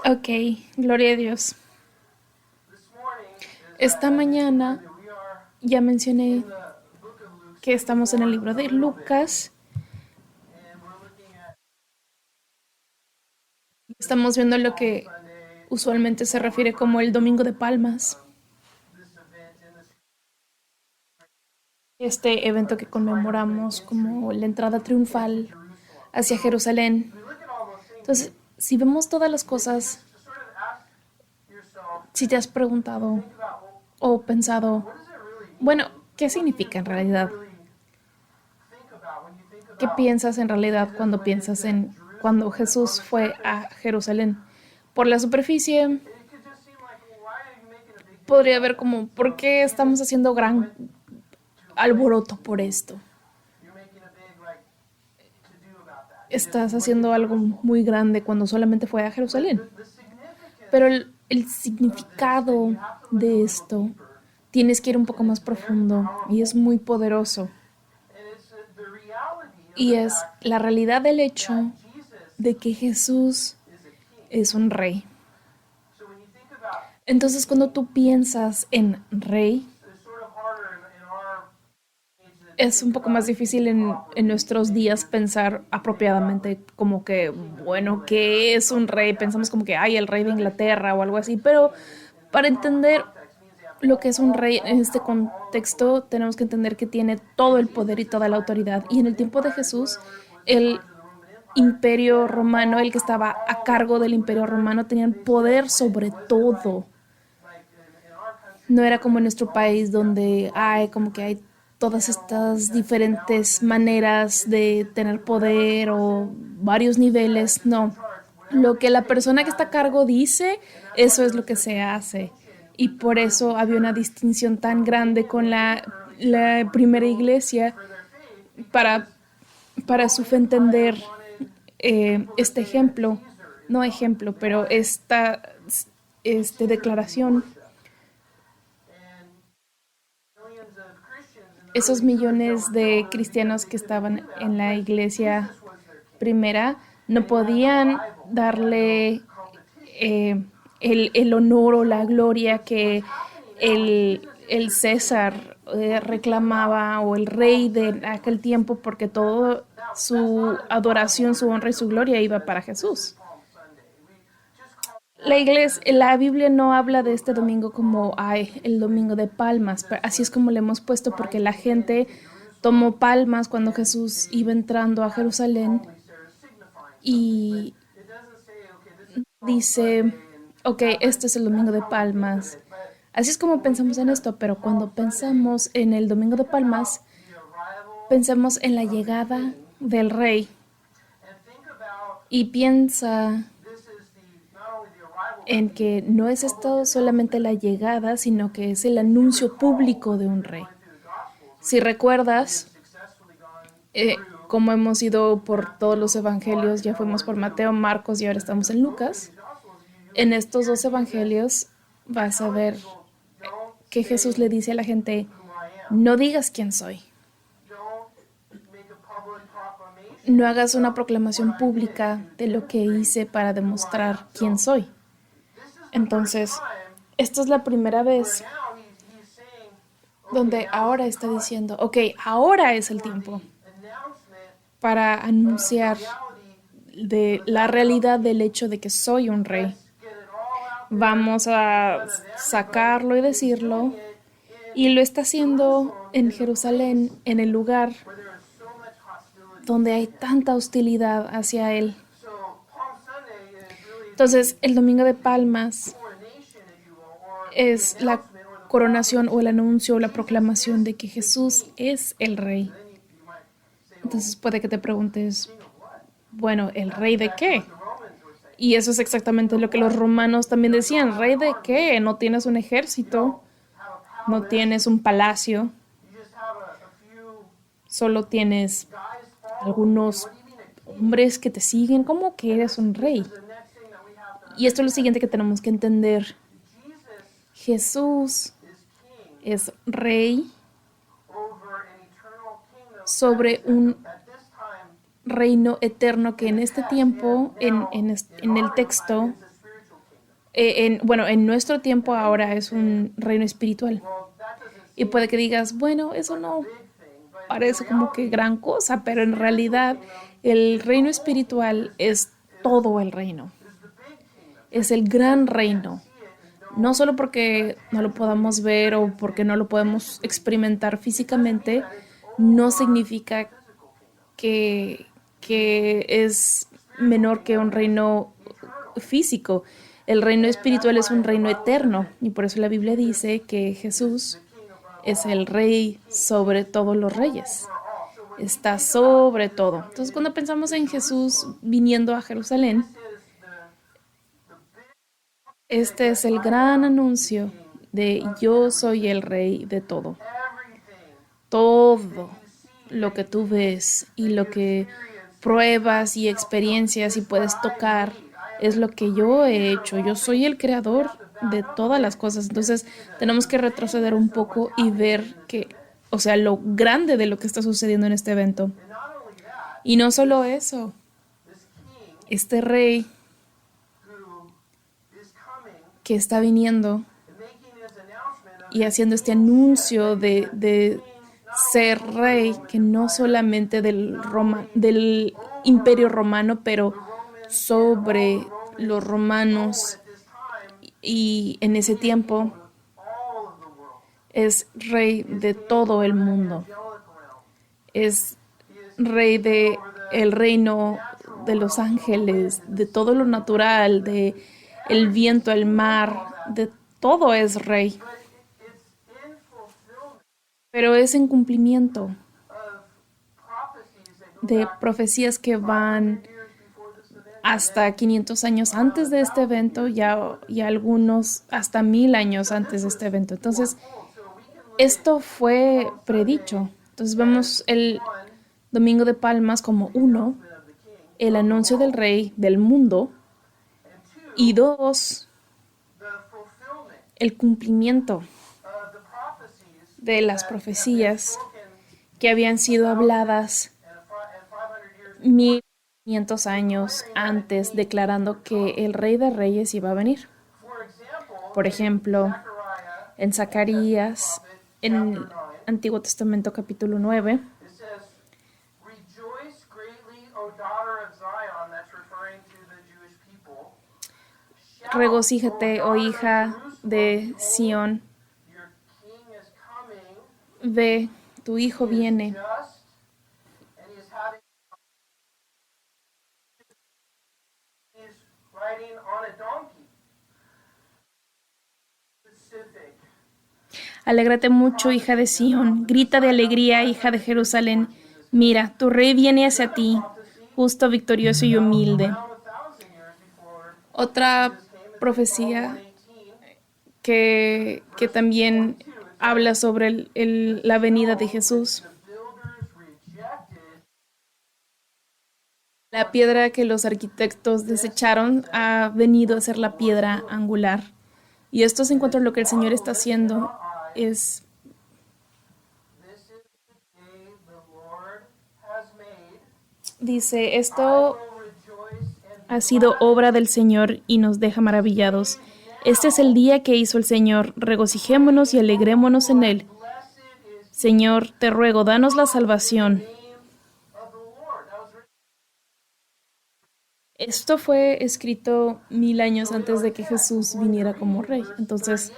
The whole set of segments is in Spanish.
Ok, gloria a Dios. Esta mañana ya mencioné que estamos en el libro de Lucas. Estamos viendo lo que usualmente se refiere como el Domingo de Palmas, este evento que conmemoramos como la entrada triunfal hacia Jerusalén. Entonces, si vemos todas las cosas, si te has preguntado o pensado, bueno, ¿qué significa en realidad? ¿Qué piensas en realidad cuando piensas en cuando Jesús fue a Jerusalén? Por la superficie podría ver como, ¿por qué estamos haciendo gran alboroto por esto? Estás haciendo algo muy grande cuando solamente fue a Jerusalén. Pero el significado de esto tienes que ir un poco más profundo y es muy poderoso. Y es la realidad del hecho de que Jesús es un rey. Entonces cuando tú piensas en rey, es un poco más difícil en nuestros días pensar apropiadamente como que, bueno, ¿qué es un rey? Pensamos como que, hay el rey de Inglaterra o algo así, pero para entender lo que es un rey en este contexto, tenemos que entender que tiene todo el poder y toda la autoridad. Y en el tiempo de Jesús, el imperio romano, el que estaba a cargo del imperio romano, tenían poder sobre todo. No era como en nuestro país donde hay como que hay todas estas diferentes maneras de tener poder o varios niveles. No, lo que la persona que está a cargo dice, eso es lo que se hace. Y por eso había una distinción tan grande con la primera iglesia para, para su fe entender este ejemplo, no ejemplo, pero declaración. Esos millones de cristianos que estaban en la iglesia primera no podían darle eh, el honor o la gloria que el César reclamaba o el rey de aquel tiempo, porque todo su adoración, su honra y su gloria iba para Jesús. La Biblia no habla de este domingo como ay, el domingo de palmas, pero así es como le hemos puesto porque la gente tomó palmas cuando Jesús iba entrando a Jerusalén y dice, ok, este es el domingo de palmas. Así es como pensamos en esto, pero cuando pensamos en el domingo de palmas, pensamos en la llegada del rey y piensa en que no es esto solamente la llegada, sino que es el anuncio público de un rey. Si recuerdas, como hemos ido por todos los evangelios, ya fuimos por Mateo, Marcos y ahora estamos en Lucas, en estos dos evangelios vas a ver que Jesús le dice a la gente, no digas quién soy, no hagas una proclamación pública de lo que hice para demostrar quién soy. Entonces, esta es la primera vez donde ahora está diciendo, ok, ahora es el tiempo para anunciar de la realidad del hecho de que soy un rey. Vamos a sacarlo y decirlo. Y lo está haciendo en Jerusalén, en el lugar donde hay tanta hostilidad hacia él. Entonces, el Domingo de Palmas es la coronación o el anuncio o la proclamación de que Jesús es el rey. Entonces puede que te preguntes, bueno, ¿el rey de qué? Y eso es exactamente lo que los romanos también decían, ¿rey de qué? No tienes un ejército, no tienes un palacio, solo tienes algunos hombres que te siguen. ¿Cómo que eres un rey? Y esto es lo siguiente que tenemos que entender. Jesús es rey sobre un reino eterno que en este tiempo, en el texto, bueno, en nuestro tiempo ahora es un reino espiritual. Y puede que digas, bueno, eso no parece como que gran cosa, pero en realidad el reino espiritual es todo el reino. Es el gran reino. No solo porque no lo podamos ver o porque no lo podemos experimentar físicamente, no significa que, que es menor que un reino físico. El reino espiritual es un reino eterno y por eso la Biblia dice que Jesús es el rey sobre todos los reyes. Está sobre todo. Entonces, cuando pensamos en Jesús viniendo a Jerusalén, este es el gran anuncio de yo soy el rey de todo. Todo lo que tú ves y lo que pruebas y experiencias y puedes tocar es lo que yo he hecho. Yo soy el creador de todas las cosas. Entonces tenemos que retroceder un poco y ver que, o sea, lo grande de lo que está sucediendo en este evento. Y no solo eso, este rey que está viniendo y haciendo este anuncio de ser rey, que no solamente del imperio romano, pero sobre los romanos y en ese tiempo es rey de todo el mundo. Es rey de el reino de los ángeles, de todo lo natural, de el viento, el mar, de todo es rey. Pero es en cumplimiento de profecías que van hasta 500 años antes de este evento y algunos hasta 1000 años antes de este evento. Entonces, esto fue predicho. Entonces vemos el Domingo de Palmas como uno, el anuncio del rey del mundo, y dos, el cumplimiento de las profecías que habían sido habladas 1500 años antes, declarando que el Rey de Reyes iba a venir. Por ejemplo, en Zacarías, en el Antiguo Testamento capítulo 9, regocíjate, oh hija de Sión, ve, tu hijo viene. Alégrate mucho, hija de Sión, grita de alegría, hija de Jerusalén. Mira, tu rey viene hacia ti, justo, victorioso y humilde. Otra profecía que también habla sobre la venida de Jesús. La piedra que los arquitectos desecharon ha venido a ser la piedra angular. Y esto se encuentra lo que el Señor está haciendo. Es Dice, esto ha sido obra del Señor y nos deja maravillados. Este es el día que hizo el Señor, regocijémonos y alegrémonos en él. Señor, te ruego, danos la salvación. Esto fue escrito 1000 años antes de que Jesús viniera como rey. Entonces,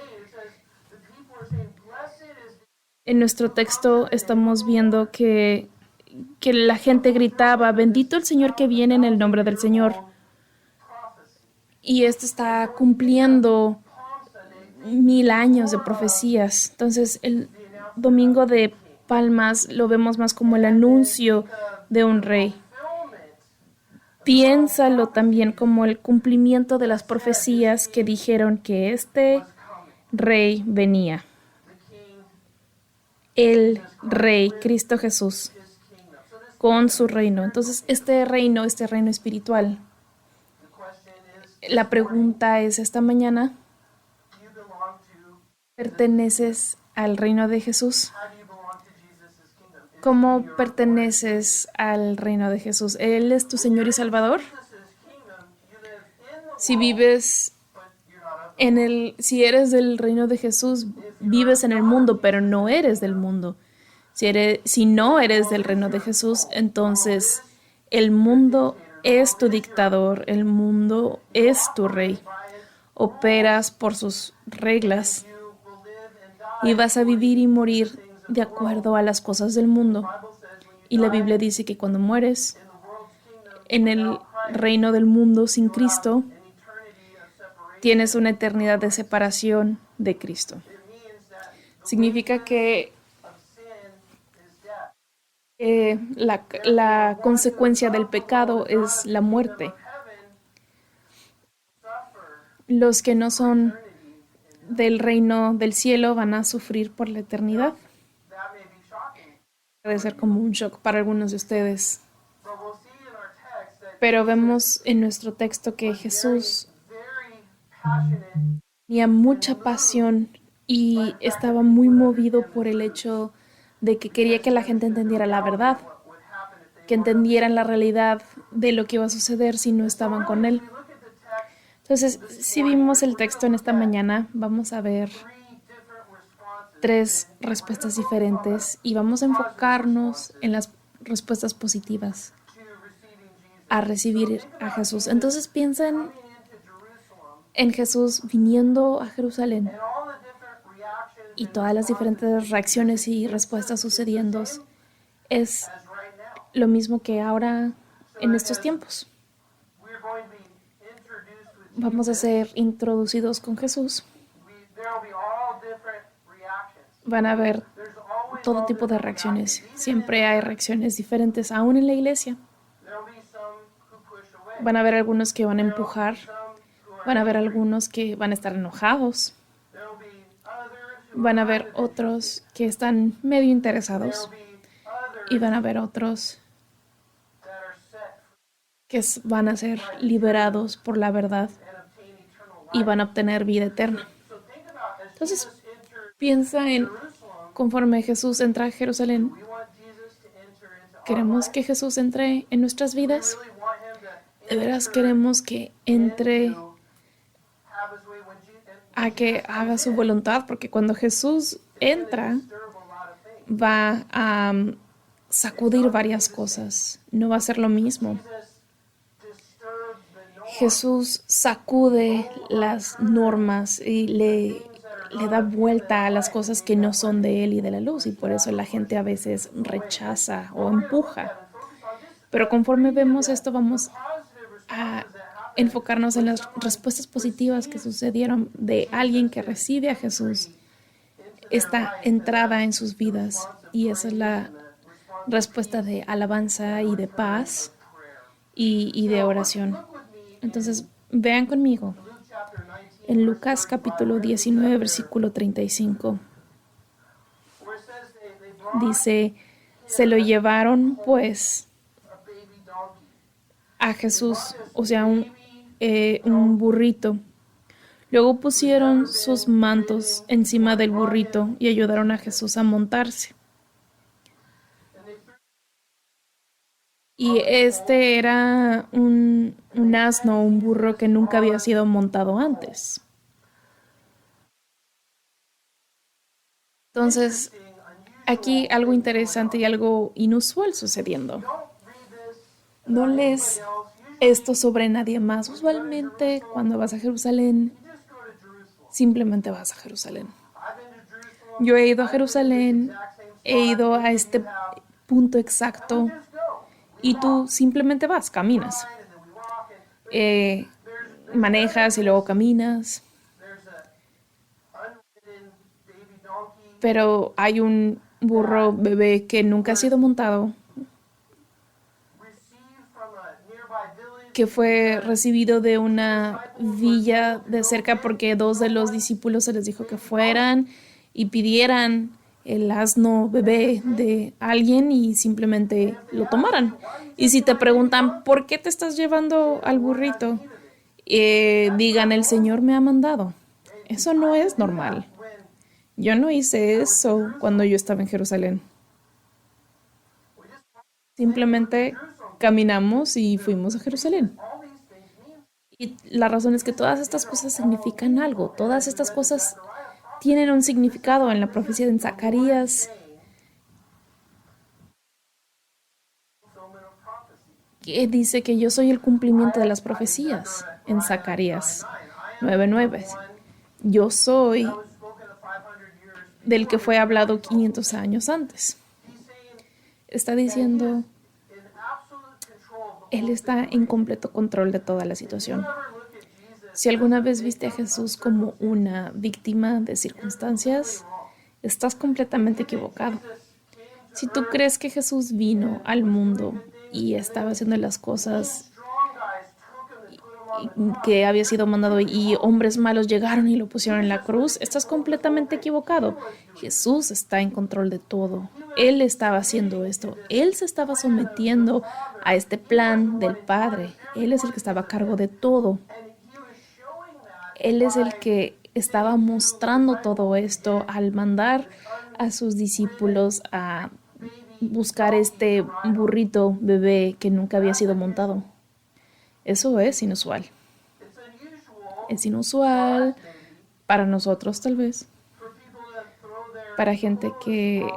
en nuestro texto estamos viendo que la gente gritaba, bendito el Señor que viene en el nombre del Señor. Y esto está cumpliendo 1000 años de profecías. Entonces, el Domingo de Palmas lo vemos más como el anuncio de un rey. Piénsalo también como el cumplimiento de las profecías que dijeron que este rey venía. El rey, Cristo Jesús, con su reino. Entonces, este reino espiritual. La pregunta es esta mañana, ¿perteneces al reino de Jesús? ¿Cómo perteneces al reino de Jesús? ¿Él es tu Señor y Salvador? Si vives Si eres del reino de Jesús, vives en el mundo, pero no eres del mundo. Si no eres del reino de Jesús, entonces el mundo es tu dictador, el mundo es tu rey. Operas por sus reglas y vas a vivir y morir de acuerdo a las cosas del mundo. Y la Biblia dice que cuando mueres en el reino del mundo sin Cristo, tienes una eternidad de separación de Cristo. Significa que la consecuencia del pecado es la muerte. Los que no son del reino del cielo van a sufrir por la eternidad. Puede ser como un shock para algunos de ustedes. Pero vemos en nuestro texto que Jesús tenía mucha pasión y estaba muy movido por el hecho de que quería que la gente entendiera la verdad, que entendieran la realidad de lo que iba a suceder si no estaban con él. Entonces, si vimos el texto en esta mañana, vamos a ver tres respuestas diferentes y vamos a enfocarnos en las respuestas positivas a recibir a Jesús. Entonces piensen en Jesús viniendo a Jerusalén y todas las diferentes reacciones y respuestas sucediendo. Es lo mismo que ahora en estos tiempos. Vamos a ser introducidos con Jesús. Van a haber todo tipo de reacciones. Siempre hay reacciones diferentes, aún en la iglesia. Van a haber algunos que van a empujar. Van a haber algunos que van a estar enojados. Van a haber otros que están medio interesados. Y van a haber otros que van a ser liberados por la verdad y van a obtener vida eterna. Entonces, piensa en conforme Jesús entra a Jerusalén. ¿Queremos que Jesús entre en nuestras vidas? ¿De veras queremos que entre a que haga su voluntad? Porque cuando Jesús entra, va a sacudir varias cosas. No va a ser lo mismo. Jesús sacude las normas y le da vuelta a las cosas que no son de Él y de la luz, y por eso la gente a veces rechaza o empuja. Pero conforme vemos esto, vamos a enfocarnos en las respuestas positivas que sucedieron de alguien que recibe a Jesús, esta entrada en sus vidas, y esa es la respuesta de alabanza y de paz y de oración. Entonces, vean conmigo en Lucas capítulo 19, versículo 35. Dice, se lo llevaron pues a Jesús, o sea, un burrito. Luego pusieron sus mantos encima del burrito y ayudaron a Jesús a montarse. Y este era un asno, un burro que nunca había sido montado antes. Entonces, aquí algo interesante y algo inusual sucediendo. No lees esto sobre nadie más. Usualmente, cuando vas a Jerusalén, simplemente vas a Jerusalén. Yo he ido a Jerusalén, he ido a este punto exacto y tú simplemente vas, caminas. Manejas y luego caminas. Pero hay un burro bebé que nunca ha sido montado, que fue recibido de una villa de cerca porque dos de los discípulos se les dijo que fueran y pidieran el asno bebé de alguien y simplemente lo tomaran. Y si te preguntan, ¿por qué te estás llevando al burrito? Digan, el Señor me ha mandado. Eso no es normal. Yo no hice eso cuando yo estaba en Jerusalén. Simplemente caminamos y fuimos a Jerusalén. Y la razón es que todas estas cosas significan algo, todas estas cosas tienen un significado en la profecía de Zacarías, que dice que yo soy el cumplimiento de las profecías en Zacarías 9:9. Yo soy del que fue hablado 500 años antes. Está diciendo, Él está en completo control de toda la situación. Si alguna vez viste a Jesús como una víctima de circunstancias, estás completamente equivocado. Si tú crees que Jesús vino al mundo y estaba haciendo las cosas que había sido mandado y hombres malos llegaron y lo pusieron en la cruz, estás completamente equivocado. Jesús está en control de todo. Él estaba haciendo esto. Él se estaba sometiendo a este plan del Padre. Él es el que estaba a cargo de todo. Él es el que estaba mostrando todo esto al mandar a sus discípulos a buscar este burrito bebé que nunca había sido montado. Eso es inusual. Es inusual para nosotros tal vez, para gente que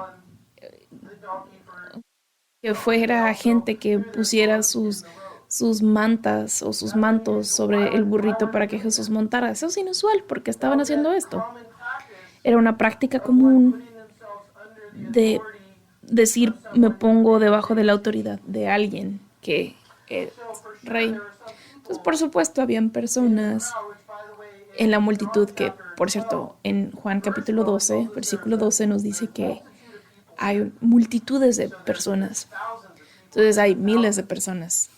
fuera gente que pusiera sus mantas o sus mantos sobre el burrito para que Jesús montara. Eso es inusual porque estaban haciendo esto. Era una práctica común de decir me pongo debajo de la autoridad de alguien que es rey. Entonces, por supuesto, habían personas en la multitud que, por cierto, en Juan capítulo 12, versículo 12 nos dice que hay multitudes de personas. Entonces hay miles de personas.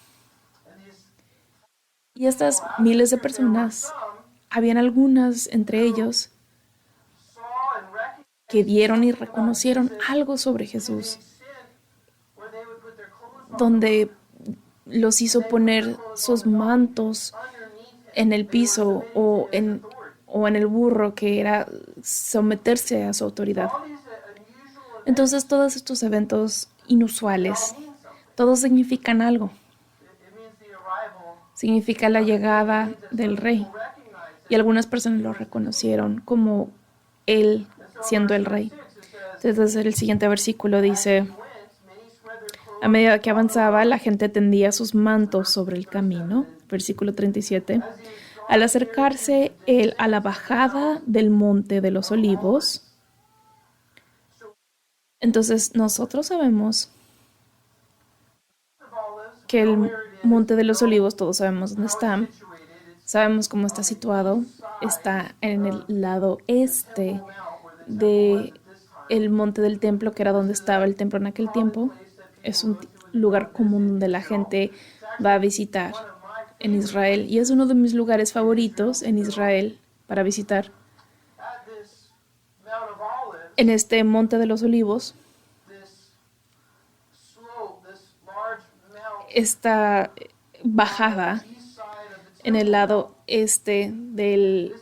Y estas miles de personas, habían algunas entre ellos que vieron y reconocieron algo sobre Jesús, donde los hizo poner sus mantos en el piso o en el burro, que era someterse a su autoridad. Entonces todos estos eventos inusuales, todos significan algo. Significa la llegada del rey. Y algunas personas lo reconocieron como él siendo el rey. Entonces el siguiente versículo dice, a medida que avanzaba, la gente tendía sus mantos sobre el camino. Versículo 37. Al acercarse él a la bajada del monte de los olivos, entonces nosotros sabemos que el monte de los olivos, todos sabemos dónde está, sabemos cómo está situado, está en el lado este de el monte del templo, que era donde estaba el templo en aquel tiempo. Es un lugar común donde la gente va a visitar en Israel y es uno de mis lugares favoritos en Israel para visitar. En este monte de los olivos, esta bajada en el lado este del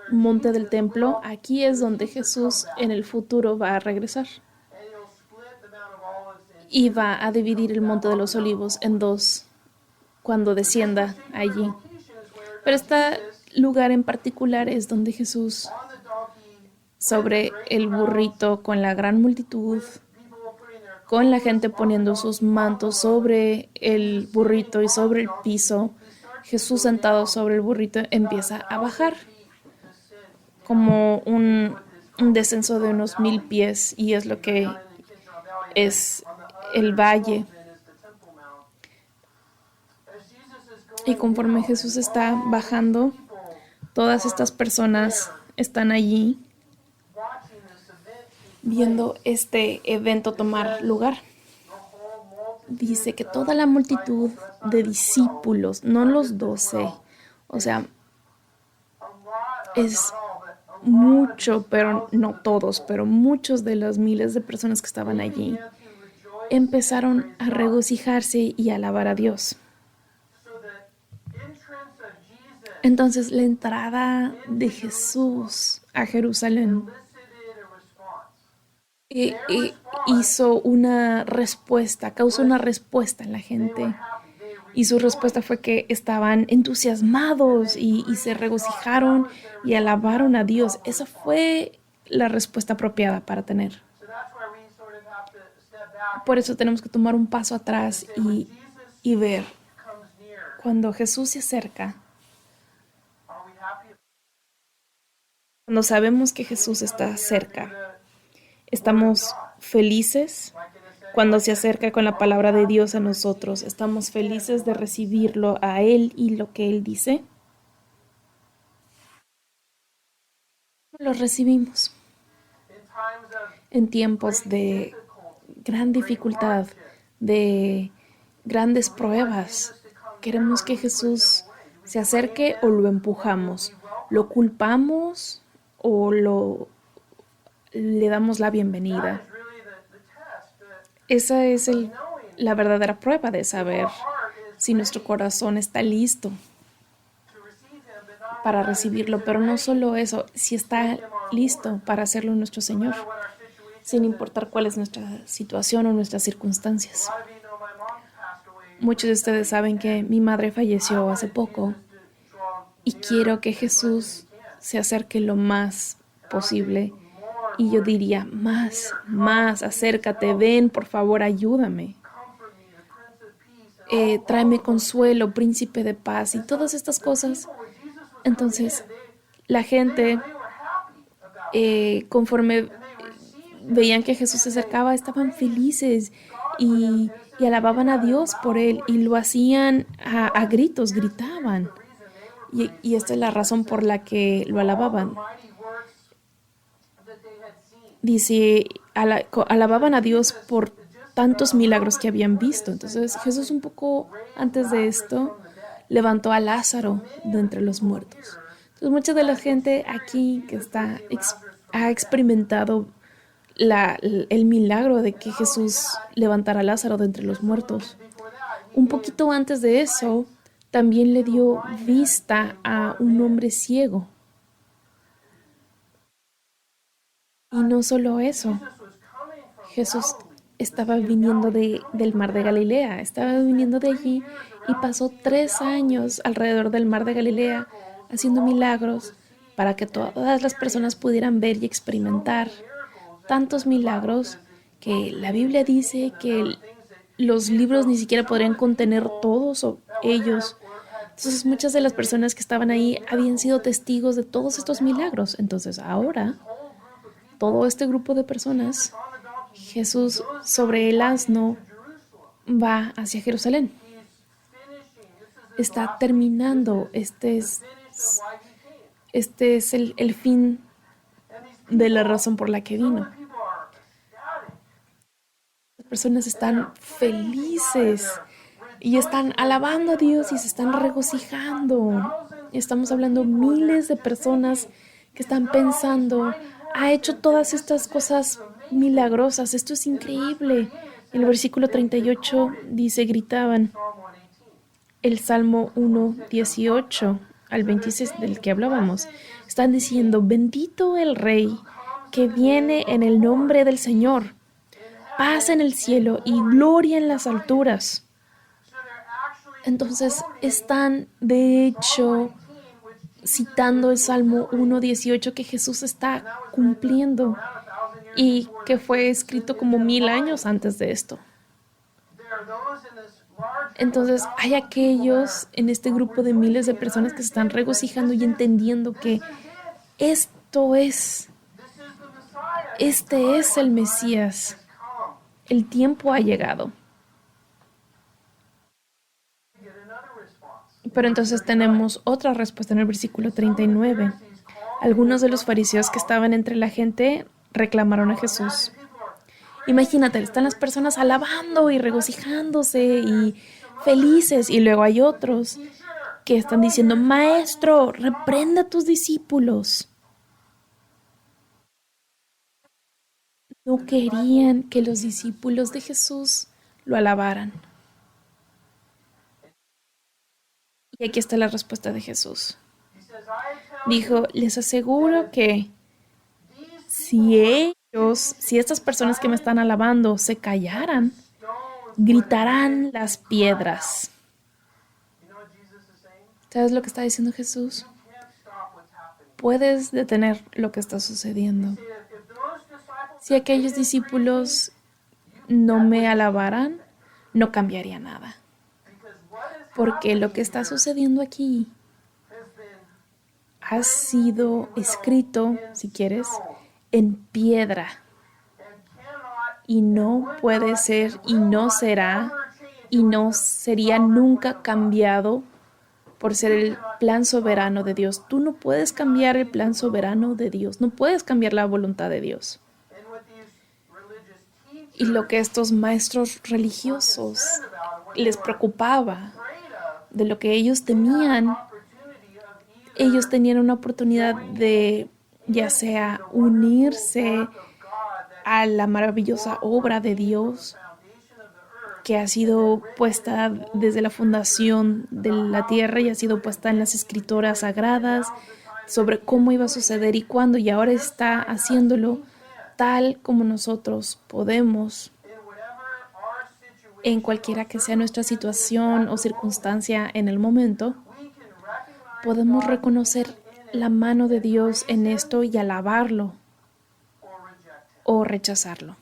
monte del templo, aquí es donde Jesús en el futuro va a regresar y va a dividir el monte de los olivos en dos cuando descienda allí. Pero este lugar en particular es donde Jesús, sobre el burrito, con la gran multitud, con la gente poniendo sus mantos sobre el burrito y sobre el piso, Jesús sentado sobre el burrito empieza a bajar como un descenso de unos 1000 pies, y es lo que es el valle. Y conforme Jesús está bajando, todas estas personas están allí viendo este evento tomar lugar. Dice que toda la multitud de discípulos, no los 12, o sea, es mucho, pero no todos, pero muchos de las miles de personas que estaban allí empezaron a regocijarse y a alabar a Dios. Entonces la entrada de Jesús a Jerusalén hizo una respuesta, causó una respuesta en la gente. Y su respuesta fue que estaban entusiasmados y se regocijaron y alabaron a Dios. Esa fue la respuesta apropiada para tener. So that's where we sort of have to step back Por eso tenemos que tomar un paso and atrás say, when Jesus y ver, comes near, cuando Jesús se acerca, are we happy? cuando sabemos que Jesús está cerca, estamos felices. Like in a setting Cuando like se this, acerca con la palabra de Dios a nosotros, estamos felices de recibirlo a Él y lo que Él dice. Lo recibimos in times of en tiempos de difficulty, gran dificultad, de grandes pruebas. Jesus to come near, Queremos que Jesús se acerque o lo empujamos, lo culpamos o le damos la bienvenida. is really the test that Esa es knowing la verdadera prueba de saber our heart is si nuestro corazón está listo to receive him, but not para recibirlo, pero no solo eso, si está listo para hacerlo nuestro Señor, what our situation. sin importar cuál es nuestra situación o nuestras circunstancias. A lot of you know my mom passed away. Muchos de ustedes saben que mi madre falleció hace poco To draw y quiero que Jesús se acerque lo más posible. Y yo diría, más, acércate, ven, por favor, ayúdame. comfort me, the Prince of Peace, and Tráeme consuelo, príncipe de paz y todas estas cosas. when Jesus was Entonces, la gente, they were happy about conforme veían que Jesús se acercaba, estaban felices y alababan a Dios por él y lo hacían a gritos, gritaban. Y esta es la razón por la que lo alababan. mighty works that they had seen. Dice, alababan a Dios por tantos milagros que habían visto. Entonces Jesús un poco antes de esto levantó a Lázaro de entre los muertos. Entonces mucha de la gente aquí que ha experimentado el milagro de que Jesús levantara a Lázaro de entre los muertos. Un poquito antes de eso, también le dio vista a un hombre ciego. Y no solo eso, Jesús estaba viniendo del mar de Galilea, estaba viniendo de allí y pasó 3 años alrededor del mar de Galilea haciendo milagros para que todas las personas pudieran ver y experimentar tantos milagros que la Biblia dice que los libros ni siquiera podrían contener todos ellos. Entonces muchas de las personas que estaban ahí habían sido testigos de todos estos milagros. Entonces ahora, todo este grupo de personas, Jesús sobre el asno va hacia Jerusalén. Está terminando, este es el fin de la razón por la que vino. Las personas están felices y están alabando a Dios y se están regocijando. Estamos hablando miles de personas que están pensando, ha hecho todas estas cosas milagrosas, esto es increíble. El versículo 38 dice, gritaban, el Salmo 1:18 al 26 del que hablábamos, están diciendo, bendito el Rey que viene en el nombre del Señor, paz en el cielo y gloria en las alturas. Entonces están, de hecho, citando el Salmo 1:18 que Jesús está cumpliendo y que fue escrito como 1000 años antes de esto. Entonces hay aquellos en este grupo de miles de personas que se están regocijando y entendiendo que este es el Mesías. El tiempo ha llegado. Pero entonces tenemos otra respuesta en el versículo 39. Algunos de los fariseos que estaban entre la gente reclamaron a Jesús. Imagínate, están las personas alabando y regocijándose y felices, y luego hay otros que están diciendo, Maestro, reprenda a tus discípulos. No querían que los discípulos de Jesús lo alabaran. Y aquí está la respuesta de Jesús. Dijo, les aseguro que si estas personas que me están alabando se callaran, gritarán las piedras. ¿Sabes lo que está diciendo Jesús? can't stop what's happening. Puedes detener lo que está sucediendo. See, if those disciples, Si aquellos discípulos no me alabaran, no cambiaría nada. because what is Porque lo happening que está here sucediendo aquí has been ha sido escrito, si quieres, en piedra. and cannot Y no puede ser y no será y no sería nunca cambiado por ser el plan soberano de Dios. Tú no puedes cambiar el plan soberano de Dios, no puedes cambiar la voluntad de Dios. and what these religious teachers Y lo que estos maestros religiosos about, what les preocupaba, afraid of, de lo que ellos temían, opportunity of either ellos tenían una oportunidad de ya sea unirse of God that a la maravillosa obra de Dios foundation of the earth, que ha sido puesta desde la fundación de la tierra y ha sido puesta en las escrituras sagradas sobre cómo iba a suceder y cuándo, y ahora está haciéndolo tal como nosotros podemos, in whatever our situation, en cualquiera que sea nuestra situación o circunstancia en el momento, we can recognize podemos reconocer la mano de Dios en esto y alabarlo or reject him. o rechazarlo.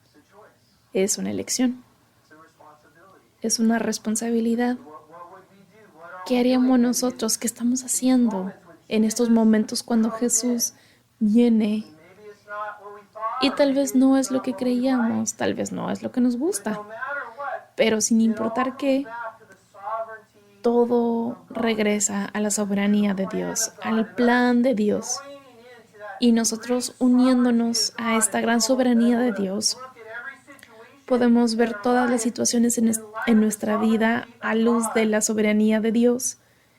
It's a choice. Es una elección, It's a responsibility. es una responsabilidad. What would we do? What are ¿Qué haríamos nosotros? ¿Qué estamos haciendo en estos momentos cuando Jesús viene? maybe it's not what we thought, Y tal vez no es lo que creíamos, tal vez no es lo que nos gusta, no matter what, pero sin importar qué, back to the sovereignty, todo regresa a la soberanía de Dios, al plan de Dios. joining into that. Y nosotros uniéndonos a esta gran soberanía de Dios, Look at every situation podemos ver todas las situaciones en nuestra vida a luz de la soberanía de Dios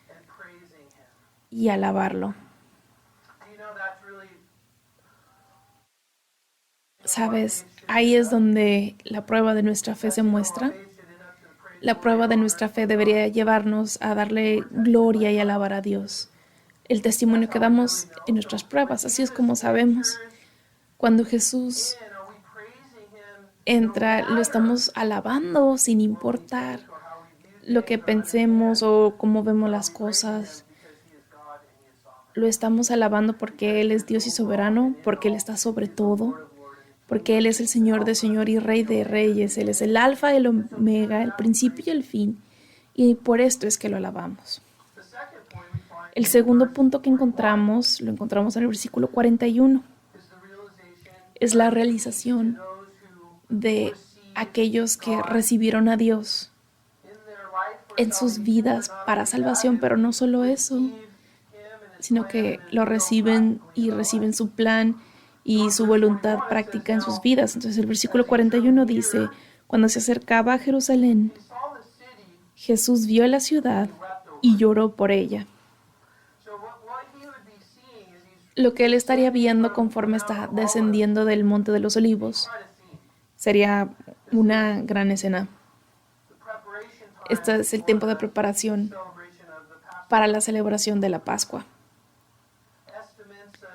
and praising him. y alabarlo. Do you know that's really Sabes, ahí es donde la prueba de nuestra fe se muestra. should end up to the praise? La prueba de nuestra fe debería llevarnos a darle gloria y alabar a Dios. El testimonio que damos en nuestras pruebas, así es como sabemos. Cuando Jesús And are we praising him entra, lo estamos alabando sin importar lo que pensemos o cómo vemos las cosas. because he is God and he is sovereign? Lo estamos alabando porque Él es Dios y soberano, porque Él está sobre todo, porque Él es el Señor de Señor y Rey de Reyes. Él es el Alfa y el Omega, el principio y el fin. Y por esto es que lo alabamos. The second point we find El segundo punto que encontramos, lo encontramos en el versículo 41, is the realization es la realización those who de aquellos que recibieron a Dios in their life for en sus vidas para salvación, pero no solo eso, him and his sino que lo reciben y reciben su plan y su voluntad práctica en sus vidas. Entonces el versículo 41 dice, cuando se acercaba a Jerusalén, saw the city. Jesús vio la ciudad y lloró por ella. So what he would be seeing is he's Lo que él estaría viendo conforme está descendiendo del Monte de los Olivos quite a scene. sería una gran escena. The preparation time, Este es el tiempo de preparación celebration of the Passover. para la celebración de la Pascua. Estimates of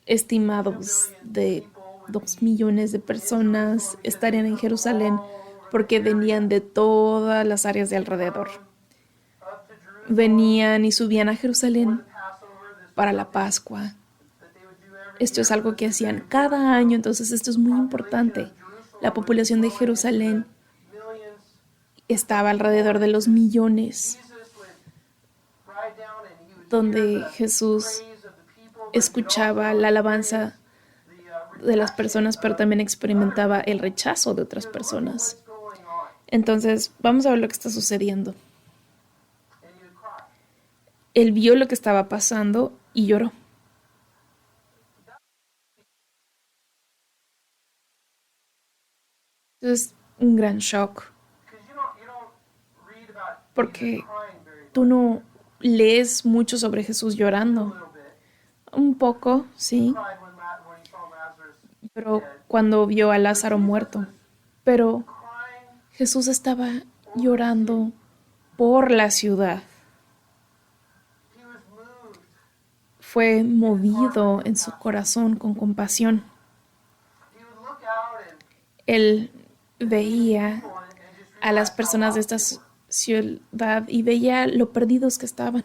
Estimados de 2 millones de personas estarían en Jerusalén porque venían de todas las áreas de alrededor. up to Jerusalem Venían y subían a Jerusalén Passover, this para la Pascua. that they would do every Esto es algo que hacían cada año, entonces esto es muy importante. La población de Jerusalén millions. estaba alrededor de los millones, Jesus would ride down and he would donde Jesús praise of the people, escuchaba la alabanza de las personas, pero también experimentaba el rechazo de otras personas. what's going on, Entonces, vamos a ver lo que está sucediendo. and he would cry. Él vio lo que estaba pasando y lloró. Es un gran shock, Because you don't read about porque crying very tú no lees mucho sobre Jesús llorando. little bit. Un poco, sí, Cried when he saw Lazarus pero cuando vio a Lázaro muerto. Pero crying. Jesús estaba llorando por la ciudad. He was moved. Fue movido en su corazón con compasión. He would look out and Él veía just a las personas de esta ciudad y veía lo perdidos que estaban.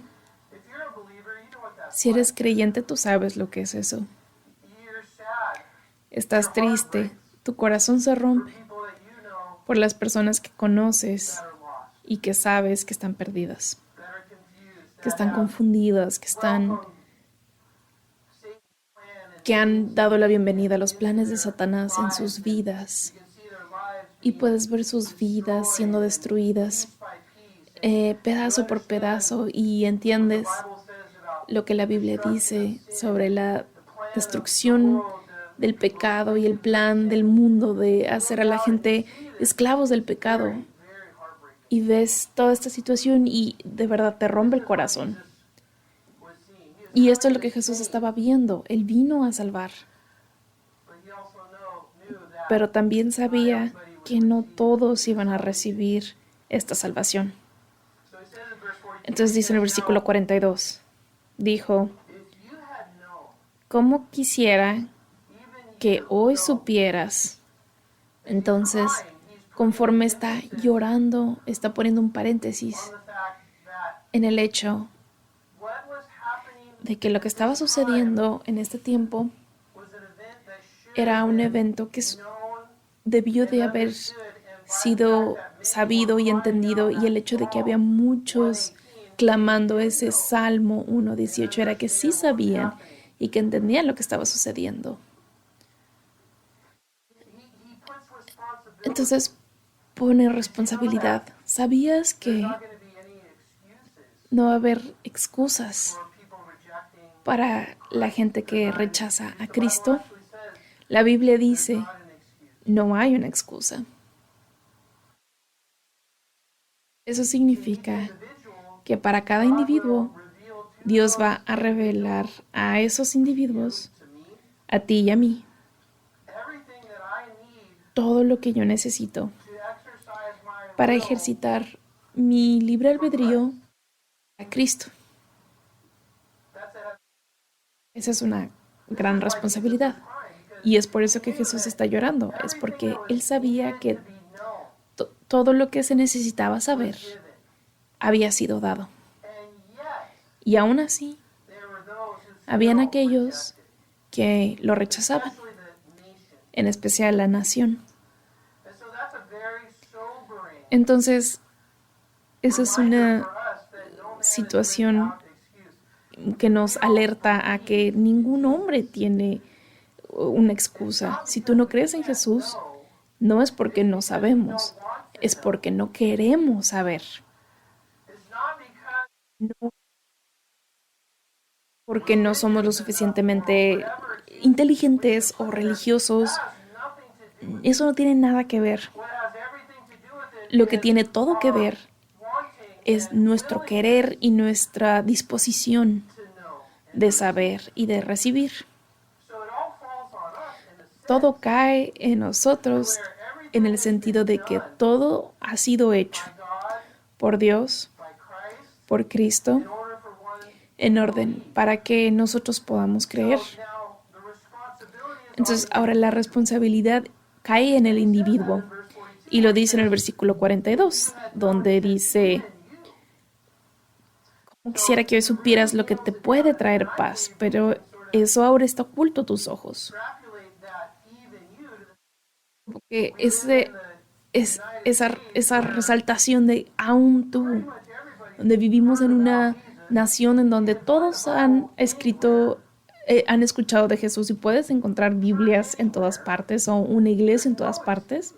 If you're a believer, you know what that's Si eres like. creyente, tú sabes lo que es eso. You're sad. Estás Your heart triste, breaks tu corazón se for rompe people that you know por las personas que conoces that are lost, y que sabes que están perdidas, that are confused, que that están have confundidas, welcomed Satan's plan que and han dado la bienvenida a los into planes de their Satanás en sus lives. vidas. You can see their lives Y being puedes ver sus vidas siendo destroyed and destruidas piece by piece. And pedazo you por understand pedazo y what the entiendes Bible says about lo que la Biblia destruction dice of sin, sobre la the plan of the destrucción world to del make people pecado y el slaves of plan del sin. mundo de You hacer look a la out and you gente see this, esclavos del it's pecado. very, very heartbreaking. Y ves toda esta situación y de verdad te rompe This el is what corazón. Jesus was seeing. He was Y esto es coming lo to que Jesús save, estaba viendo. Él vino a salvar, but he also knew that pero también not sabía everybody would que no receive this. todos iban a recibir esta salvación. So he says in verse 42, Entonces he dice en el says, versículo "Now, 42, dijo, if you had known, ¿cómo quisiera even que you, hoy so supieras? as he's Entonces, crying, he's putting conforme an está emphasis llorando, está poniendo un on paréntesis the fact that en el hecho what was happening de que lo que estaba this time sucediendo en este tiempo was an event that should era have un been evento que known debió and de haber understood, and by the sido fact that many sabido were y crying entendido, out y el that hecho de que había Psalm muchos 118, clamando they did ese know Salmo and 1:18 era que sí understand what was sabían happening. y que entendían lo que estaba sucediendo. He puts responsibility. Entonces pone responsabilidad. ¿Sabías There's que not going to be any excuses no va a haber excusas for people rejecting para la gente There's que not an rechaza excuse. a The Bible Cristo? actually says La Biblia there's dice, not an excuse. no hay una excusa. Eso To each significa individual, que para cada God will individuo, reveal to Dios va those a revelar a esos individuos, to me a ti y a mí, everything that I need todo lo que yo necesito to exercise my para will ejercitar mi libre for albedrío Christ. a Cristo. That's a, Esa es una this gran is why Jesus is responsabilidad. crying, because Y es por eso que he knew Jesús that está llorando. Es everything porque that Él was sabía needed que to be known todo lo que se necesitaba saber was given. había sido dado. And yet, Y aún así, there were those who habían still aquellos rejected, que lo rechazaban, especially the nation. en especial la nación. And so that's a very sobering Entonces, esa es reminder una for us that no man is situación without excuse. que nos alerta a que ningún hombre tiene una excusa. Si tú no crees en Jesús, no es porque no sabemos, es porque no queremos saber. It's not because No porque no somos lo suficientemente inteligentes o religiosos. that has nothing to do with Eso no tiene nada que ver. what has everything to do with it. Lo que is tiene todo que our ver wanting es and nuestro willingness querer y nuestra disposición to know. de saber y de recibir. So it all falls on us in the sense Todo cae en nosotros where en everything el has sentido been de que done todo ha sido hecho by God, por Dios, by Christ, por Cristo, in order for one. en orden para que nosotros podamos creer. So now the responsibility is Entonces on ahora la responsabilidad cae en el individuo. verse 42. Y lo dice en el versículo 42, donde dice, "Como quisiera que hoy supieras lo que te puede traer paz, pero eso ahora está oculto a tus ojos." Extrapolate that even you to the Porque esa resaltación de aún tú, much everybody donde vivimos en una nación en donde todos han escrito, han escuchado de Jesús y puedes encontrar Biblias en todas partes o una iglesia en todas partes,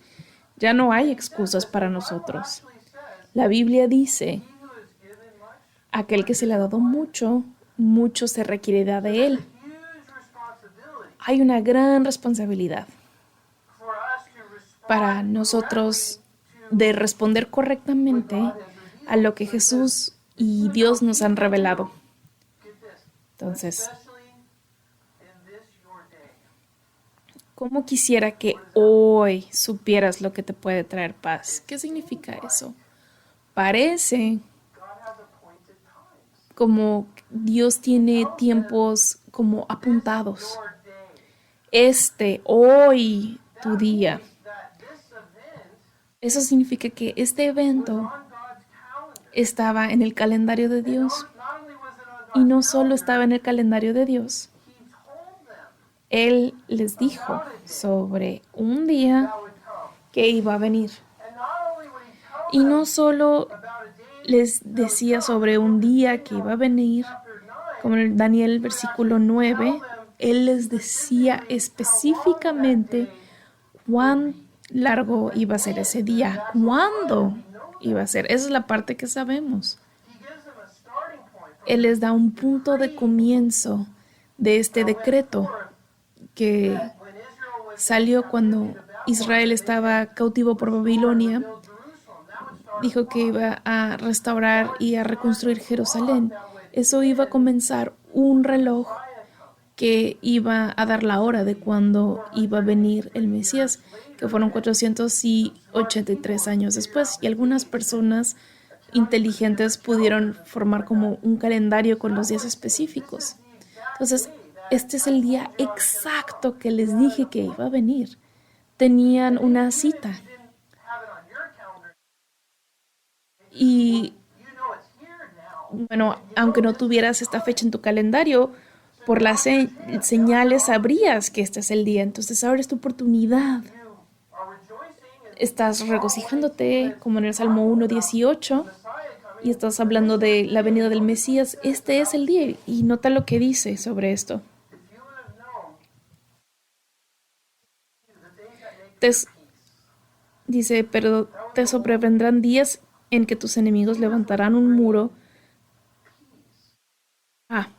ya no hay excusas para nosotros. actually says, La Biblia dice, he who is given much, aquel que se le ha dado mucho, mucho se requerirá de él. huge responsibility Hay una gran responsabilidad for us to respond para nosotros de responder correctamente a lo que Jesús y Dios nos han revelado. get this, Entonces, especially in this your day. ¿cómo quisiera que hoy supieras lo que te puede traer paz? ¿Qué significa eso? Parece God has appointed times. como Dios tiene tiempos como apuntados. Your day. Hoy, tu día. That this event Eso significa que este was evento on God's estaba en el calendario de Dios. Not only was it on Y God's no solo calendar, estaba en el calendario de Dios, he told them Él les dijo sobre un día that would come. que iba a venir. And not only would he tell Y no them solo about a day les decía sobre un día que iba a venir, chapter 9, como en Daniel versículo 9, Él les decía específicamente cuán largo iba a ser ese día, cuándo iba a ser. Esa es la parte que sabemos. he gives them a starting point from Él les da un punto de comienzo de este decreto que when Israel was salió cuando Israel estaba cautivo por Babilonia. Jerusalem. That would start Dijo que iba a restaurar y a reconstruir Jerusalén. Eso iba a comenzar un reloj que iba a dar la hora de cuando iba a venir el Mesías, que fueron 483 años después. Y algunas personas inteligentes pudieron formar como un calendario con los días específicos. Entonces, este es el día exacto que les dije que iba a venir. Tenían una cita. have it on your calendar. Y You know it's here now. bueno, aunque no tuvieras esta fecha en tu calendario, por las señales sabrías que este es el día. Entonces ahora es tu oportunidad. You are rejoicing and Estás regocijándote, como en el Salmo 1:18, y estás hablando de la venida del Mesías. Este es el día. Y nota lo que dice sobre esto. if you would have known Te, dice, pero te sobrevendrán días en que tus enemigos levantarán un muro. Ah,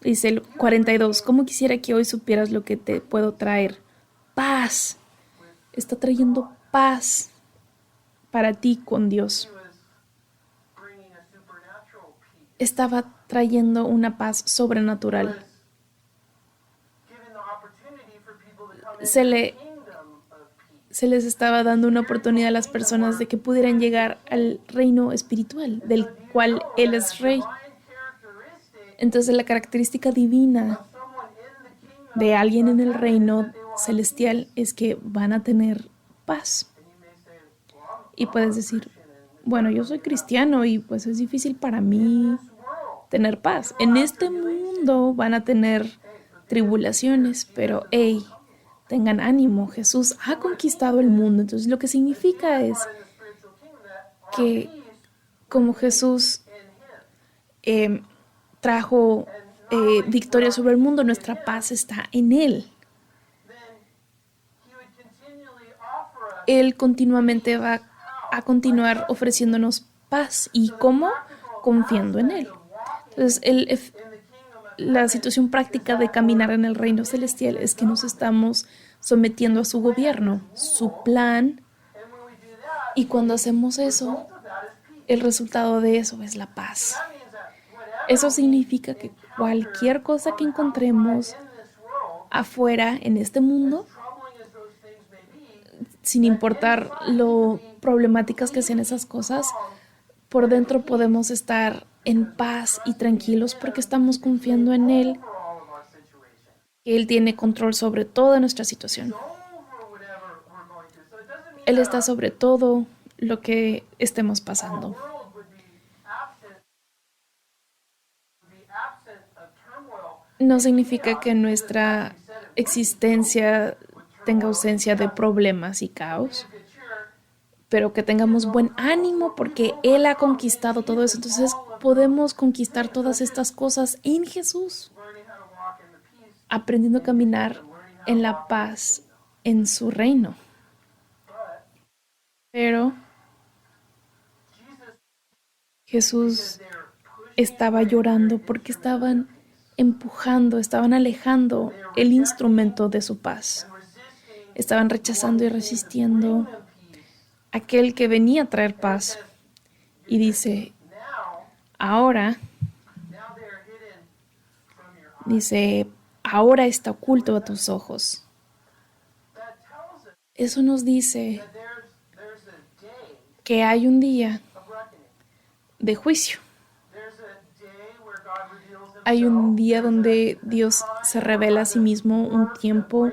dice el 42, ¿cómo quisiera que hoy supieras lo que te puedo traer? Paz. Está trayendo paz para ti con Dios. he was bringing a supernatural peace, Estaba trayendo una paz sobrenatural. giving the opportunity for people to come Se into le the kingdom of peace. se les estaba dando una oportunidad a las personas de que pudieran llegar al reino espiritual, del cual Él es rey. Divine characteristic Entonces la característica divina of someone in the kingdom, de alguien en el reino celestial es que van a tener paz. and you may say, well, I'm Y puedes decir, bueno, yo soy cristiano y pues es difícil para mí tener paz. En este mundo van a tener tribulaciones, pero hey, tengan ánimo, Jesús ha conquistado el mundo. Entonces lo que significa es in the spiritual kingdom that que como Jesús trajo victoria sobre el mundo, nuestra paz está en Él. then he would continually offer us Él continuamente va a continuar ofreciéndonos paz. ¿Y cómo? Confiando en Él. Entonces, in the kingdom of la situación práctica de caminar en el reino celestial es que nos estamos sometiendo a su gobierno, su plan, and when we do that, y cuando hacemos eso, of that is peace. el resultado de eso es la paz. That means that whatever Eso significa que cualquier cosa que encontremos in this world, afuera en este mundo, troubling as those things may be, sin importar lo problemáticas que sean esas cosas, por dentro podemos estar en paz y tranquilos porque estamos confiando en Él, for all of our situation, que Él tiene control sobre toda nuestra situación. over whatever we're going through. So it doesn't mean Él está sobre todo lo que estemos pasando. the world would be absent of turmoil. No significa que nuestra existencia tenga ausencia de problemas y caos, Good cheer, pero que tengamos buen ánimo porque Él ha conquistado todo eso. Entonces podemos conquistar todas estas cosas en Jesús, learning how to walk in the peace, aprendiendo a caminar en la paz en su reino. Pero Jesús estaba llorando porque estaban empujando, estaban alejando el instrumento de su paz. Estaban rechazando y resistiendo aquel que venía a traer paz. Y dice, ahora, dice, ahora está oculto a tus ojos. Eso nos dice there's a day que hay un día of reckoning. de juicio. There's a day where God reveals himself. Hay un día donde Dios se revela a sí mismo, un tiempo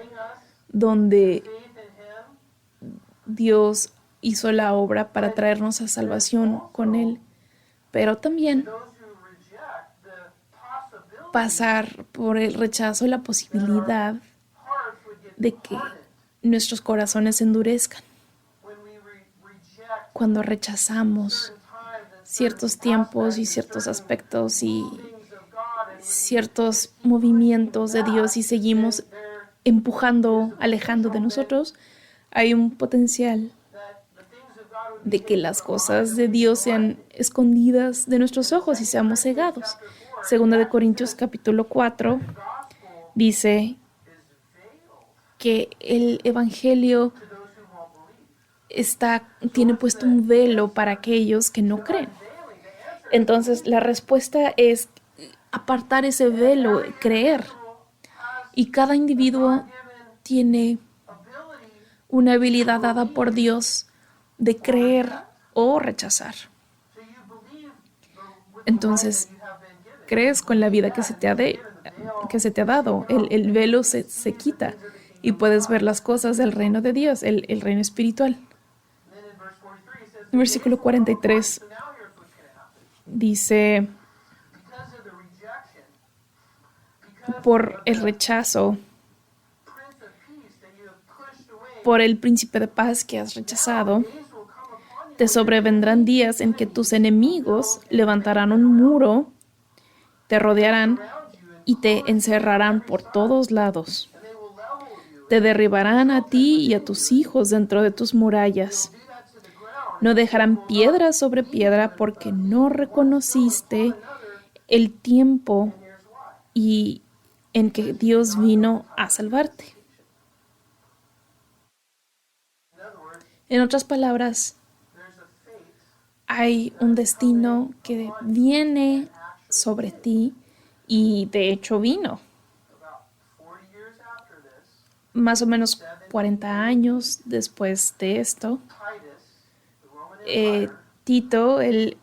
donde Faith in him. Dios hizo la obra para traernos a salvación con Él. pero también those who reject the possibility pasar por el rechazo y la posibilidad hearts would get de que hardened nuestros corazones se endurezcan when we reject cuando rechazamos certain times and certain ciertos tiempos y aspects and ciertos certain aspectos y things of God, and when we ciertos movimientos de Dios y seguimos there empujando, alejando de nosotros, hay un potencial that the things of God would be de que las cosas de Dios sean escondidas de nuestros ojos y seamos cegados. Segunda de Corintios capítulo 4 gospel dice is veiled que el evangelio to those who won't believe. tiene puesto un velo para aquellos que no creen. Veiling, the answer Entonces la respuesta es apartar ese velo, creer. Y cada individuo tiene ability una habilidad dada por Dios de creer o rechazar. so you believe with Entonces, you have been given. crees con la vida que se te ha dado. El velo se quita y puedes ver las cosas del reino de Dios, el reino espiritual. And then in verse 43 it says, En versículo 43 so now here's what's going to happen. dice, Because of the rejection, because por el rechazo, Prince of Peace that you have pushed away, por el príncipe de paz que has rechazado, days will come upon you te sobrevendrán días en que tus enemigos levantarán un muro, te rodearán around you, and y te encerrarán por todos lados. they will level you Te derribarán a ti y a tus hijos dentro de tus murallas. do that to the ground. No dejarán piedra sobre piedra porque no reconociste el tiempo Here's why. y en que Dios vino a salvarte. In other words, En otras palabras, there's a fate hay un destino que viene sobre ti y de hecho vino. about 40 years after this. Más o menos 40 años después de esto, Titus, the Roman eh, Empire, Tito, led a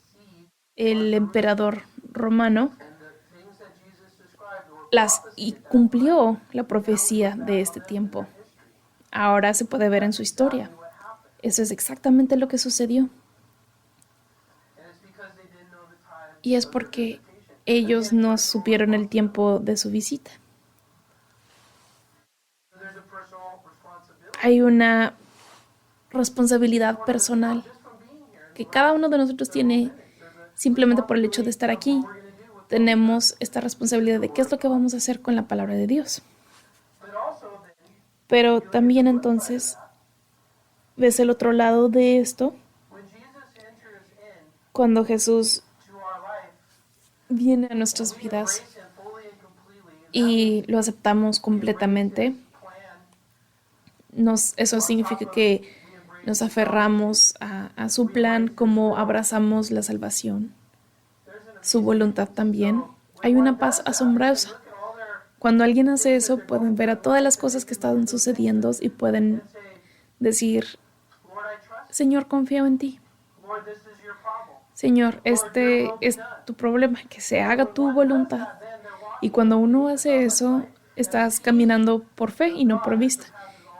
siege, el emperador romano, and the things that Jesus described were y cumplió la profecía de este tiempo. Ahora se puede ver en su historia. what happened. Eso es exactamente lo que sucedió. And it's because they didn't know the time. Y es porque ellos no supieron el tiempo de su visita. So there's a personal responsibility Hay una responsabilidad personal just from being here. que cada uno de nosotros tiene simplemente por el hecho de estar aquí. Tenemos esta responsabilidad de qué es lo que vamos a hacer con la palabra de Dios. But also then, Pero también entonces ves el otro lado de esto, when Jesus enters in cuando Jesús to our life, viene a nuestras vidas embrace him fully and completely, and y lo aceptamos completamente, plan, eso significa que nos aferramos a su plan como abrazamos la salvación, su voluntad también. Hay una paz asombrosa. look at all their, Cuando alguien hace eso, pueden ver a todas las cosas que están sucediendo y pueden say, decir, Lord, I trust Señor, confío en ti. you. Lord, this is your problem. Señor, este es tu problema, que se haga tu voluntad. Y cuando uno hace eso, estás caminando por fe y no por vista.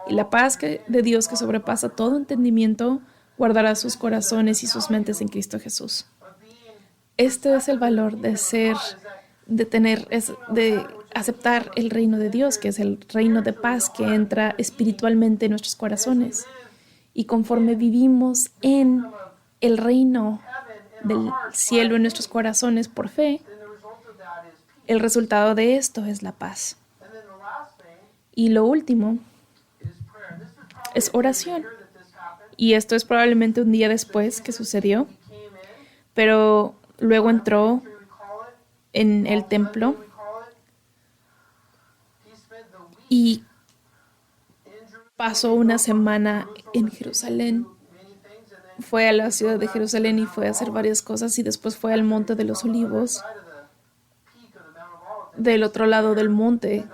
Y la paz de Dios que sobrepasa todo entendimiento guardará sus corazones y sus mentes en Cristo Jesús. Este es el valor de de aceptar el reino de Dios, que es el reino de paz que entra espiritualmente en nuestros corazones. Y conforme vivimos en el reino del cielo en nuestros corazones por fe, Then the result of that is peace. el resultado de esto es la paz. And then the last thing Y lo último is prayer. This is probably es oración. here that this happened. Y esto es probablemente un día después que sucedió, He came in, pero luego entró we call it, en el templo we call it. He spent the week y in Jerusalem, pasó una semana en Jerusalén. many things, and then Fue a la ciudad de Jerusalén y fue a hacer varias cosas y después fue al monte de los olivos, side of the peak of the Mount of Olives. del otro lado del monte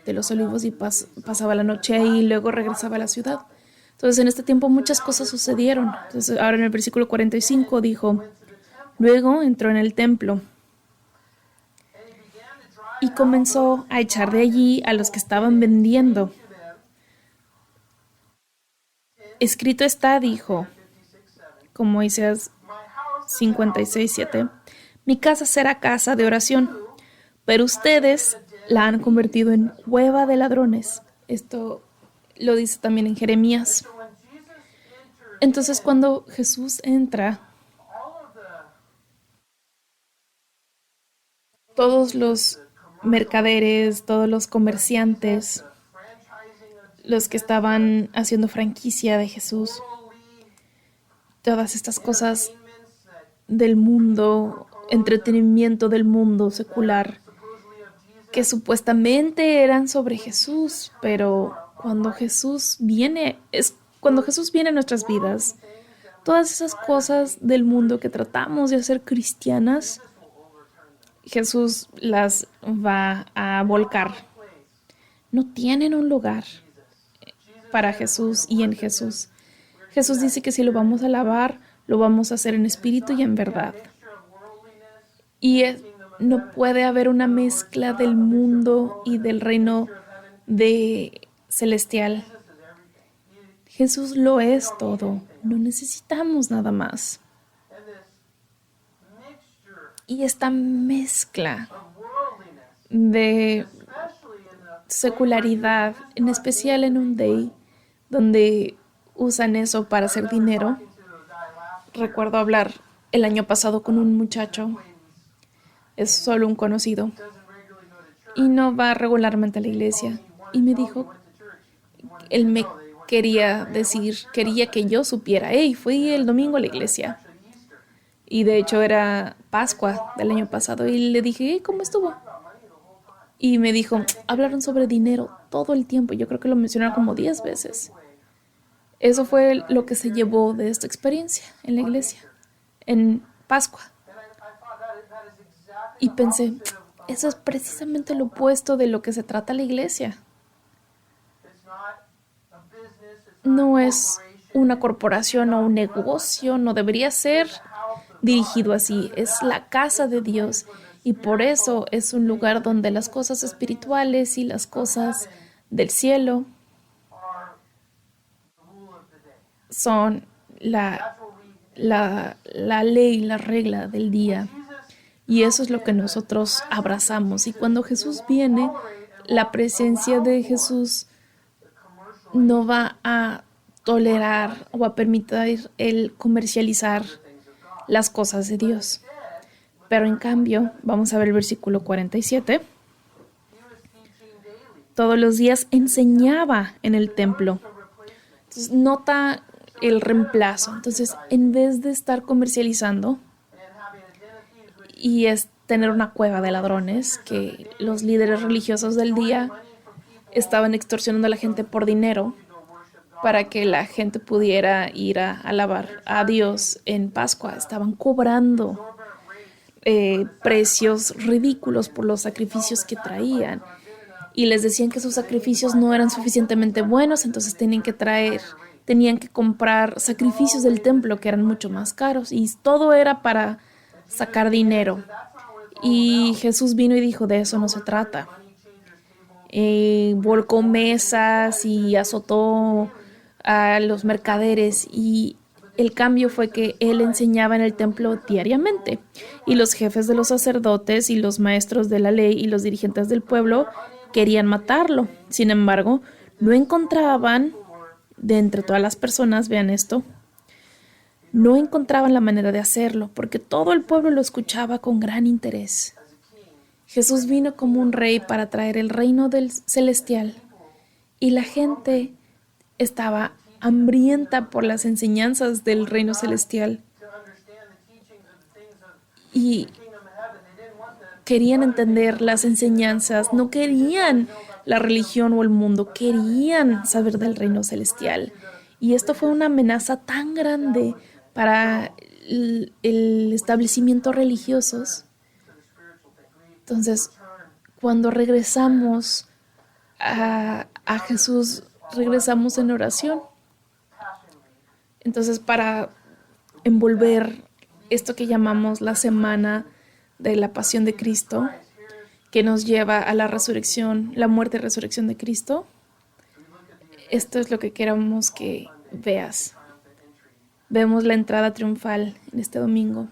de los olivos y pasaba la noche ahí y luego regresaba a la ciudad. Entonces en este tiempo muchas cosas sucedieron. Entonces ahora en el versículo 45 dijo, luego entró en el templo y comenzó a echar de allí a los que estaban vendiendo. Escrito está, dijo, con Moisés, My house 56:7. Mi casa será casa de oración, pero ustedes la han convertido en cueva de ladrones. Esto lo dice también en Jeremías. So when Jesus entered, Entonces, cuando Jesús entra, all of the todos los mercaderes, todos los comerciantes, franchising of los que estaban haciendo franquicia de Jesús, worldly todas estas cosas entertainments that del mundo, entretenimiento del mundo secular, supposedly of Jesus, que supuestamente eran sobre Jesús, pero cuando Jesús viene, es cuando Jesús viene a nuestras vidas, todas esas cosas del mundo que tratamos de hacer cristianas, Jesús las va a volcar. No tienen un lugar para Jesús y en Jesús. Jesús dice que si lo vamos a alabar, lo vamos a hacer en espíritu y en verdad. Y no puede haber una mezcla del mundo y del reino de celestial. Jesús lo es todo. No necesitamos nada más. and this mixture Y esta mezcla of worldliness, de especially in the secularidad, en especial en un day donde usan eso para hacer dinero. to a guy last Recuerdo hablar el año pasado con un muchacho, es solo un conocido, doesn't regularly go to church, y no va regularmente a la iglesia. Y me dijo, went to church. él me quería decir, quería que yo supiera, hey, fui el domingo a la iglesia. Y de hecho era Pascua del año pasado. Y le dije, hey, ¿cómo estuvo? Y me dijo, hablaron sobre dinero todo el tiempo. Yo creo que lo mencionaron como 10 veces. Eso fue lo que se llevó de esta experiencia en la iglesia, en Pascua. And I thought that is exactly Y pensé, eso es precisamente lo opuesto de lo que se trata la iglesia. it's not a business, it's No es una corporación o un negocio, no debería ser dirigido así. Es la casa de Dios y por eso es un lugar donde las cosas espirituales y las cosas del cielo are the rule of the day. son la ley, la regla del día. Y eso es lo que nosotros abrazamos. Y cuando Jesús viene, la presencia de Jesús no va a tolerar o a permitir el comercializar las cosas de Dios. Pero en cambio, vamos a ver el versículo 47. Todos los días enseñaba en el templo. Entonces, nota el reemplazo. Entonces, en vez de estar comercializando y es tener una cueva de ladrones, que los líderes religiosos del día estaban extorsionando a la gente por dinero para que la gente pudiera ir a alabar a Dios en Pascua. Estaban cobrando precios ridículos por los sacrificios que traían. Y les decían que sus sacrificios no eran suficientemente buenos, entonces tenían que comprar sacrificios del templo que eran mucho más caros. Y todo era para sacar dinero. Y Jesús vino y dijo, de eso no se trata. Volcó mesas y azotó a los mercaderes y el cambio fue que él enseñaba en el templo diariamente y los jefes de los sacerdotes y los maestros de la ley y los dirigentes del pueblo querían matarlo. Sin embargo, no encontraban, de entre todas las personas, vean esto, no encontraban la manera de hacerlo porque todo el pueblo lo escuchaba con gran interés. Jesús vino como un rey para traer el reino del celestial y la gente estaba hambrienta por las enseñanzas del reino celestial y querían entender las enseñanzas, no querían la religión o el mundo, querían saber del reino celestial. Y esto fue una amenaza tan grande para el establecimiento religiosos. Entonces, cuando regresamos a Jesús, regresamos en oración. Entonces, para envolver esto que llamamos la semana de la pasión de Cristo, que nos lleva a la resurrección, la muerte y resurrección de Cristo, esto es lo que queremos que veas. Vemos la entrada triunfal en este domingo.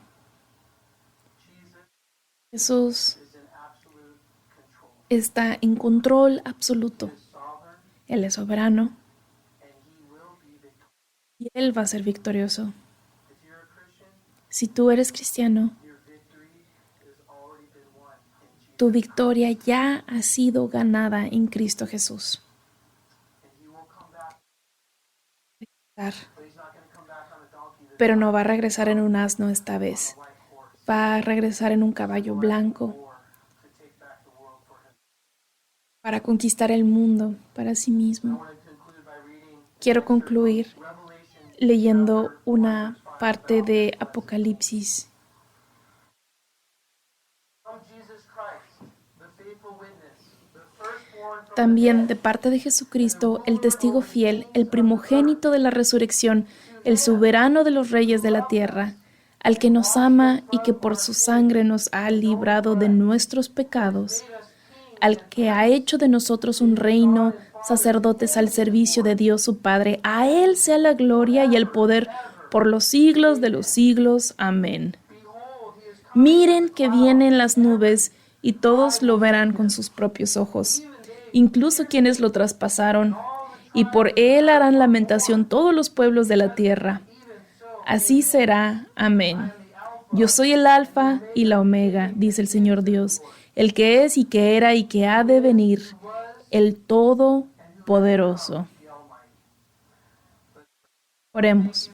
Jesús is in absolute control. está en control absoluto. He is sovereign, Él es soberano and he will be victorious. y Él va a ser victorioso. If you're a Christian, Si tú eres cristiano, your victory has already been won in Jesus. tu victoria ya ha sido ganada en Cristo Jesús. And he will come back, Pero but he's not going to come back on a donkey this no va a regresar en un asno esta vez. white horse. Va a regresar en un caballo blanco Or to take back the world for him. para conquistar el mundo para sí I mismo. want to conclude by reading Quiero concluir Revelation leyendo una parte de Apocalipsis. from Jesus Christ, the faithful witness, the firstborn from the También de parte de Jesucristo, el testigo fiel, el primogénito de la resurrección, el soberano de los reyes de la tierra, al que nos ama y que por su sangre nos ha librado de nuestros pecados, al que ha hecho de nosotros un reino, sacerdotes al servicio de Dios su Padre. A Él sea la gloria y el poder por los siglos de los siglos. Amén. Behold, he is coming. Miren que vienen las nubes y todos lo verán con sus propios ojos, incluso quienes lo traspasaron, y por Él harán lamentación todos los pueblos de la tierra. Así será. Amén. Yo soy el Alfa y la Omega, dice el Señor Dios, el que es y que era y que ha de venir, el Todopoderoso. Oremos.